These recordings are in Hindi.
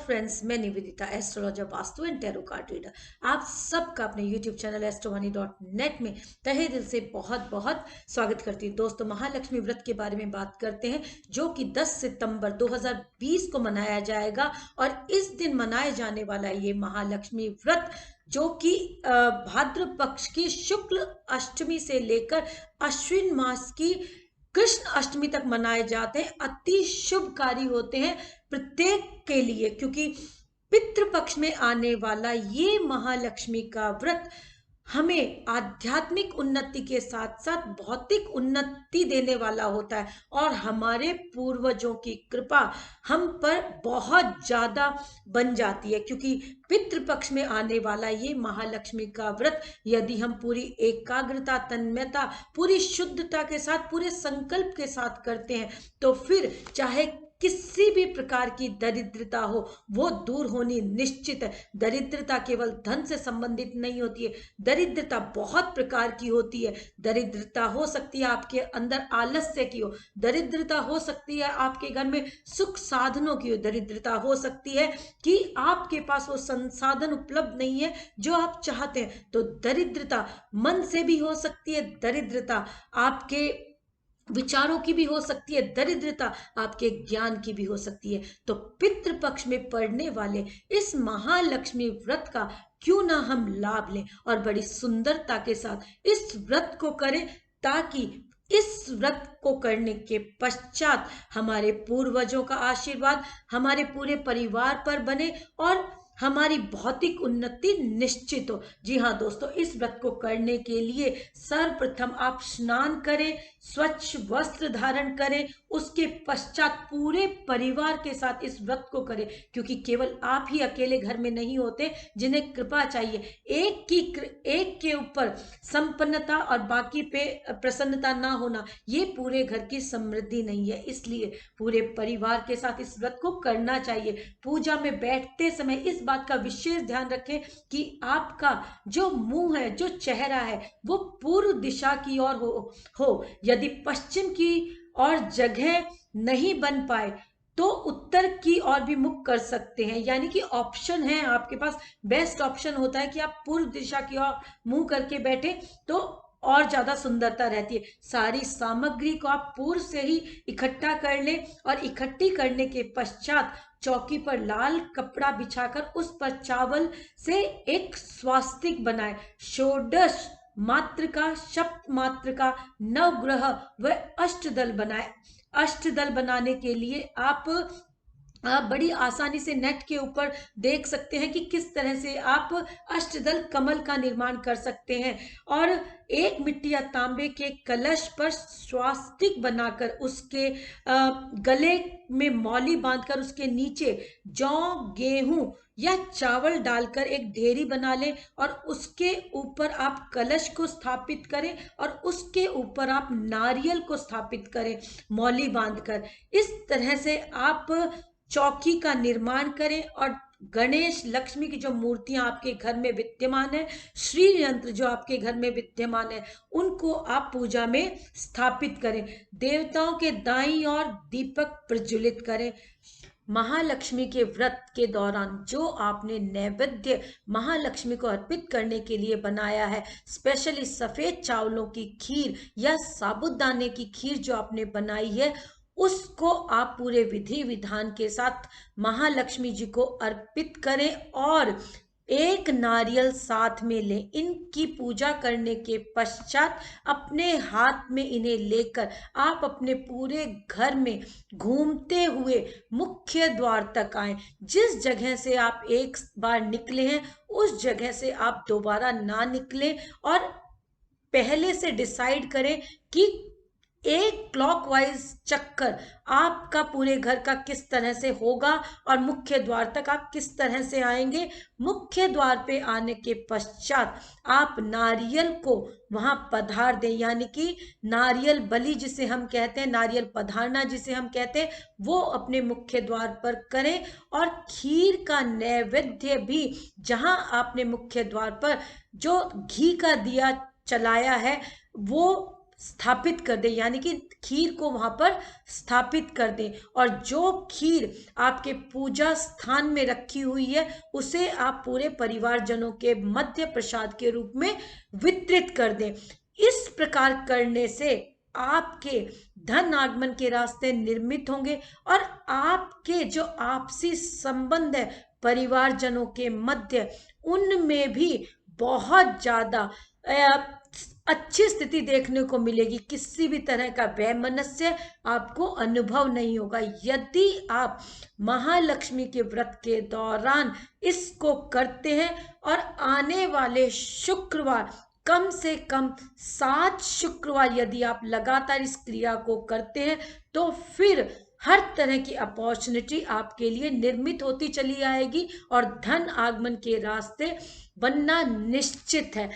फ्रेंड्स, मैं Nivedita, astrologer, vastu and tarot card reader. आप सबका अपने यूट्यूब चैनल astromoney.net में तहे दिल से बहुत बहुत स्वागत करती हूँ। दोस्तों, महालक्ष्मी व्रत के बारे में बात करते हैं, जो कि 10 सितंबर 2020 को मनाया जाएगा। और इस दिन मनाए जाने वाला ये महालक्ष्मी व्रत, जो कि भाद्र पक्ष की शुक्ल अष्टमी से लेकर अश्विन मास की कृष्ण अष्टमी तक मनाए जाते हैं। अति शुभकारी होते हैं प्रत्येक के लिए, क्योंकि पितृपक्ष में आने वाला ये महालक्ष्मी का व्रत हमें आध्यात्मिक उन्नति के साथ साथ भौतिक उन्नति देने वाला होता है। और हमारे पूर्वजों की कृपा हम पर बहुत ज्यादा बन जाती है, क्योंकि पितृपक्ष में आने वाला ये महालक्ष्मी का व्रत यदि हम पूरी एकाग्रता, तन्मयता, पूरी शुद्धता के साथ, पूरे संकल्प के साथ करते हैं, तो फिर चाहे किसी भी प्रकार की दरिद्रता हो, वो दूर होनी निश्चित है। दरिद्रता केवल धन से संबंधित नहीं होती है, दरिद्रता बहुत प्रकार की होती है। दरिद्रता हो सकती है आपके अंदर आलस्य की हो, दरिद्रता हो सकती है आपके घर में सुख साधनों की हो, दरिद्रता हो सकती है कि आपके पास वो संसाधन उपलब्ध नहीं है जो आप चाहते हैं। तो दरिद्रता मन से भी हो सकती है, दरिद्रता आपके विचारों की भी हो सकती है, दरिद्रता आपके ज्ञान की भी हो सकती है। तो पितृपक्ष में पड़ने वाले इस महालक्ष्मी व्रत का क्यों ना हम लाभ लें और बड़ी सुंदरता के साथ इस व्रत को करें, ताकि इस व्रत को करने के पश्चात हमारे पूर्वजों का आशीर्वाद हमारे पूरे परिवार पर बने और हमारी भौतिक उन्नति निश्चित हो। जी हाँ दोस्तों, इस व्रत को करने के लिए सर्वप्रथम आप स्नान करें, स्वच्छ वस्त्र धारण करें, उसके पश्चात पूरे परिवार के साथ इस व्रत को करें, क्योंकि केवल आप ही अकेले घर में नहीं होते जिन्हें कृपा चाहिए। एक के ऊपर संपन्नता और बाकी पे प्रसन्नता ना होना, ये पूरे घर की समृद्धि नहीं है। इसलिए पूरे परिवार के साथ इस व्रत को करना चाहिए। पूजा में बैठते समय इस बात का विशेष ध्यान रखें कि आपका जो मुंह है, जो चेहरा है, वो पूर्व दिशा की ओर हो। यदि पश्चिम की ओर जगह नहीं बन पाए तो उत्तर की ओर भी मुख कर सकते हैं, यानी कि ऑप्शन है आपके पास। बेस्ट ऑप्शन होता है कि आप पूर्व दिशा की ओर मुंह करके बैठे, तो और ज्यादा सुंदरता रहती है। सारी सामग्री को आप पूर्व से ही इकट्ठा कर लें और इकट्ठी करने के पश्चात चौकी पर लाल कपड़ा बिछाकर उस पर चावल से एक स्वास्तिक बनाए। षोडश मात्र का, सप्त मात्र का, नवग्रह व अष्टदल बनाए। अष्टदल बनाने के लिए आप बड़ी आसानी से नेट के ऊपर देख सकते हैं कि किस तरह से आप अष्टदल कमल का निर्माण कर सकते हैं। और एक मिट्टी या तांबे के कलश पर स्वास्तिक बनाकर उसके गले में मौली बांधकर उसके नीचे जौ, गेहूं या चावल डालकर एक ढेरी बना लें और उसके ऊपर आप कलश को स्थापित करें और उसके ऊपर आप नारियल को स्थापित करें मौली बांधकर। इस तरह से आप चौकी का निर्माण करें और गणेश, लक्ष्मी की जो मूर्तियां आपके घर में विद्यमान है, श्री यंत्र जो आपके घर में विद्यमान है, उनको आप पूजा में स्थापित करें। देवताओं के दाईं ओर दीपक प्रज्वलित करें। महालक्ष्मी के व्रत के दौरान जो आपने नैवेद्य महालक्ष्मी को अर्पित करने के लिए बनाया है, स्पेशली सफेद चावलों की खीर या साबूदाने की खीर जो आपने बनाई है, उसको आप पूरे विधि विधान के साथ महालक्ष्मी जी को अर्पित करें और एक नारियल साथ में लें। इनकी पूजा करने के पश्चात अपने हाथ में इन्हें लेकर आप अपने पूरे घर में घूमते हुए मुख्य द्वार तक आए। जिस जगह से आप एक बार निकले हैं उस जगह से आप दोबारा ना निकलें और पहले से डिसाइड करें कि एक क्लॉकवाइज चक्कर आपका पूरे घर का किस तरह से होगा और मुख्य द्वार तक आप किस तरह से आएंगे। मुख्य द्वार पे आने के पश्चात आप नारियल को वहां पधार दें, यानी कि नारियल बलि जिसे हम कहते हैं, नारियल पधारना जिसे हम कहते हैं, वो अपने मुख्य द्वार पर करें। और खीर का नैवेद्य भी जहां आपने मुख्य द्वार पर जो घी का दिया चलाया है, वो स्थापित कर दें, यानी कि खीर को वहां पर स्थापित कर दें। और जो खीर आपके पूजा स्थान में रखी हुई है उसे आप पूरे परिवारजनों के मध्य प्रसाद के रूप में वितरित कर दें। इस प्रकार करने से आपके धन आगमन के रास्ते निर्मित होंगे और आपके जो आपसी संबंध है परिवारजनों के मध्य, उनमें भी बहुत ज्यादा अच्छी स्थिति देखने को मिलेगी। किसी भी तरह का वैमनस्य आपको अनुभव नहीं होगा। यदि आप महालक्ष्मी के व्रत के दौरान इसको करते हैं और आने वाले शुक्रवार, कम से कम 7 शुक्रवार यदि आप लगातार इस क्रिया को करते हैं, तो फिर हर तरह की अपॉर्चुनिटी आपके लिए निर्मित होती चली आएगी और धन आगमन के रास्ते बनना निश्चित है।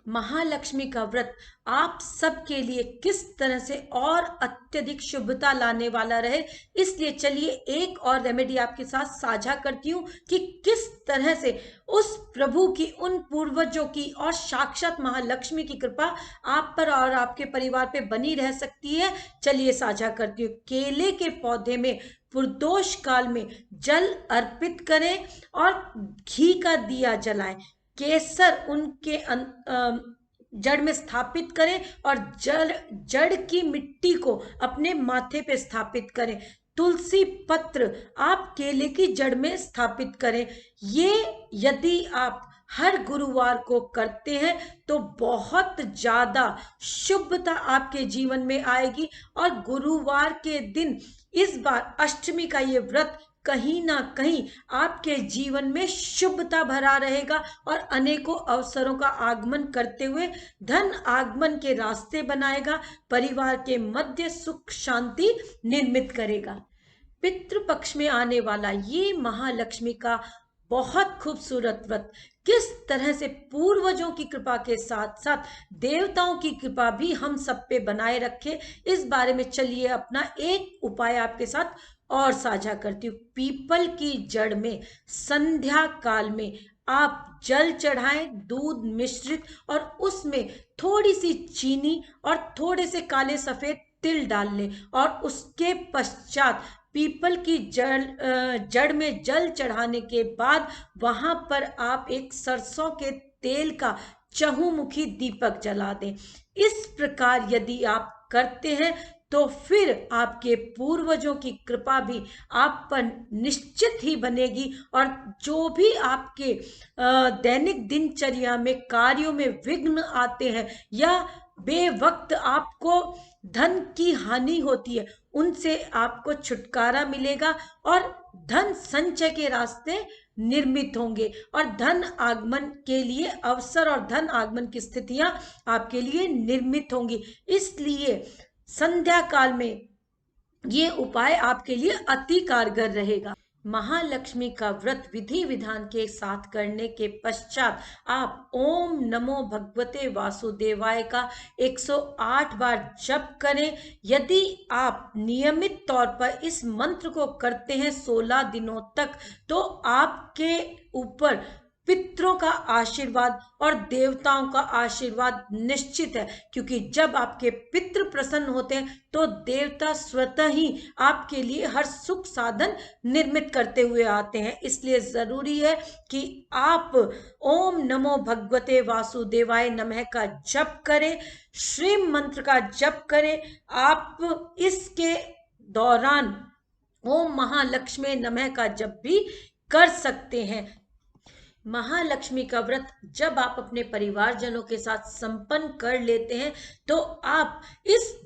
महालक्ष्मी का व्रत आप सबके लिए किस तरह से और अत्यधिक शुभता लाने वाला रहे, इसलिए चलिए एक और रेमेडी आपके साथ साझा करती हूँ कि किस तरह से उस प्रभु की, उन पूर्वजों की और साक्षात महालक्ष्मी की कृपा आप पर और आपके परिवार पे बनी रह सकती है। चलिए साझा करती हूँ। केले के पौधे में प्रदोष काल में जल अर्पित करें और घी का दिया जलाएं। केसर उनके जड़ में स्थापित करें और जड़ की मिट्टी को अपने माथे पे स्थापित करें। तुलसी पत्र आप केले की जड़ में स्थापित करें। ये यदि आप हर गुरुवार को करते हैं तो बहुत ज्यादा शुभता आपके जीवन में आएगी। और गुरुवार के दिन इस बार अष्टमी का ये व्रत कहीं ना कहीं आपके जीवन में शुभता भरा रहेगा और अनेकों अवसरों का आगमन करते हुए धन आगमन के रास्ते बनाएगा, परिवार के मध्य सुख शांति निर्मित करेगा। पितृपक्ष में आने वाला ये महालक्ष्मी का बहुत खूबसूरत व्रत किस तरह से पूर्वजों की कृपा के साथ साथ देवताओं की कृपा भी हम सब पे बनाए रखे, इस बारे में चलिए अपना एक उपाय आपके साथ और साझा करती हूँ। पीपल की जड़ में संध्या काल में आप जल चढ़ाएं, दूध मिश्रित, और उसमें थोड़ी सी चीनी और थोड़े से काले सफेद तिल डाल लें और उसके पश्चात पीपल की जड़ में जल चढ़ाने के बाद वहां पर आप एक सरसों के तेल का चहुमुखी दीपक जला दें। इस प्रकार यदि आप करते हैं तो फिर आपके पूर्वजों की कृपा भी आप पर निश्चित ही बनेगी और जो भी आपके दैनिक दिनचर्या में कार्यों में विघ्न आते हैं या बेवक्त आपको धन की हानि होती है, उनसे आपको छुटकारा मिलेगा और धन संचय के रास्ते निर्मित होंगे और धन आगमन के लिए अवसर और धन आगमन की स्थितियां आपके लिए निर्मित होंगी। इसलिए संध्या काल में ये उपाय आपके लिए अति कारगर रहेगा। महालक्ष्मी का व्रत विधि विधान के साथ करने के पश्चात आप ओम नमो भगवते वासुदेवाय का 108 बार जप करें। यदि आप नियमित तौर पर इस मंत्र को करते हैं 16 दिनों तक, तो आपके ऊपर पितरों का आशीर्वाद और देवताओं का आशीर्वाद निश्चित है, क्योंकि जब आपके पितृ प्रसन्न होते हैं तो देवता स्वतः ही आपके लिए हर सुख साधन निर्मित करते हुए आते हैं। इसलिए जरूरी है कि आप ओम नमो भगवते वासुदेवाय नमः का जप करें, श्री मंत्र का जप करें। आप इसके दौरान ओम महालक्ष्मी नमः का जप भी कर सकते हैं। महालक्ष्मी का व्रत जब आप अपने परिवारजनों के साथ संपन्न कर लेते हैं तो आप इस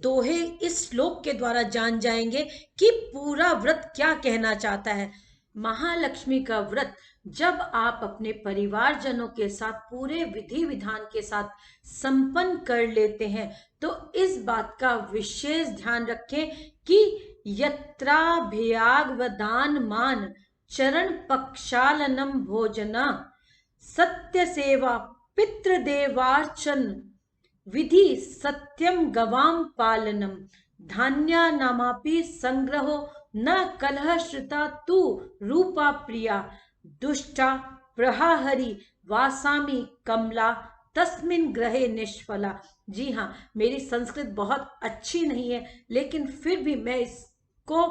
श्लोक के द्वारा जान जाएंगे कि पूरा व्रत क्या कहना चाहता है। महालक्ष्मी का व्रत जब आप अपने परिवारजनों के साथ पूरे विधि विधान के साथ संपन्न कर लेते हैं तो इस बात का विशेष ध्यान रखें कि यत्राभ्यागवदान मान चरण पक्षालनम भोजना सत्य सेवा पितृदेवार्चन विधि सत्यम गवाम पालनम धान्या नामापि संग्रहो न कलह श्रुता तु रूपा प्रिया दुष्टा प्रहाहरि वासामि कमला तस्मिन् ग्रहे निष्फला। जी हाँ, मेरी संस्कृत बहुत अच्छी नहीं है, लेकिन फिर भी मैं इसको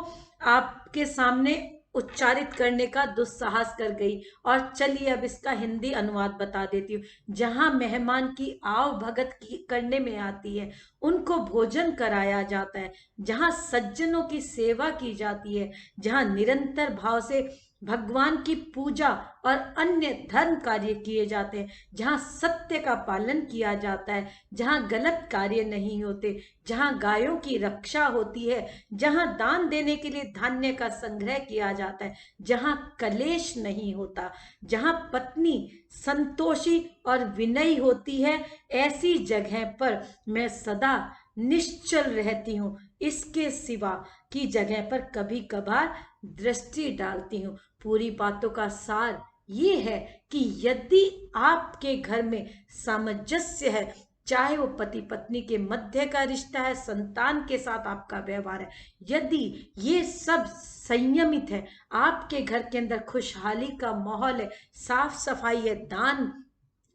आपके सामने उच्चारित करने का दुस्साहस कर गई। और चलिए अब इसका हिंदी अनुवाद बता देती हूँ। जहाँ मेहमान की आव भगत करने में आती है, उनको भोजन कराया जाता है, जहाँ सज्जनों की सेवा की जाती है, जहाँ निरंतर भाव से भगवान की पूजा और अन्य धर्म कार्य किए जाते हैं, जहाँ सत्य का पालन किया जाता है, जहाँ गलत कार्य नहीं होते, जहाँ गायों की रक्षा होती है, जहाँ दान देने के लिए धान्य का संग्रह किया जाता है, जहाँ कलेश नहीं होता, जहाँ पत्नी संतोषी और विनयी होती है, ऐसी जगह पर मैं सदा निश्चल रहती हूँ। इसके सिवा की जगह पर कभी कभार दृष्टि डालती हूँ। पूरी बातों का सार ये है कि यदि आपके घर में सामंजस्य है, चाहे वो पति पत्नी के मध्य का रिश्ता है, संतान के साथ आपका व्यवहार है, यदि ये सब संयमित है, आपके घर के अंदर खुशहाली का माहौल है, साफ सफाई है, दान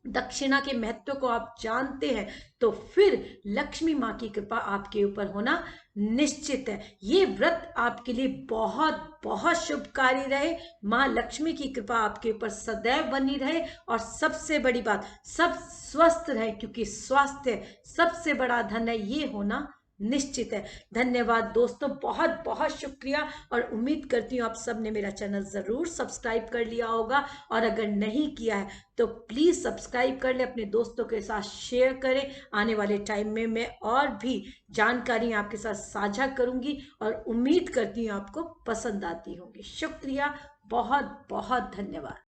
दक्षिणा के महत्व को आप जानते हैं, तो फिर लक्ष्मी माँ की कृपा आपके ऊपर होना निश्चित है। ये व्रत आपके लिए बहुत बहुत शुभकारी रहे। माँ लक्ष्मी की कृपा आपके ऊपर सदैव बनी रहे, और सबसे बड़ी बात, सब स्वस्थ रहे, क्योंकि स्वास्थ्य सबसे बड़ा धन है, ये होना निश्चित है। धन्यवाद दोस्तों, बहुत बहुत शुक्रिया। और उम्मीद करती हूँ आप सब ने मेरा चैनल जरूर सब्सक्राइब कर लिया होगा, और अगर नहीं किया है तो प्लीज सब्सक्राइब कर ले, अपने दोस्तों के साथ शेयर करें। आने वाले टाइम में मैं और भी जानकारी आपके साथ साझा करूंगी, और उम्मीद करती हूँ आपको पसंद आती होगी। शुक्रिया, बहुत बहुत धन्यवाद।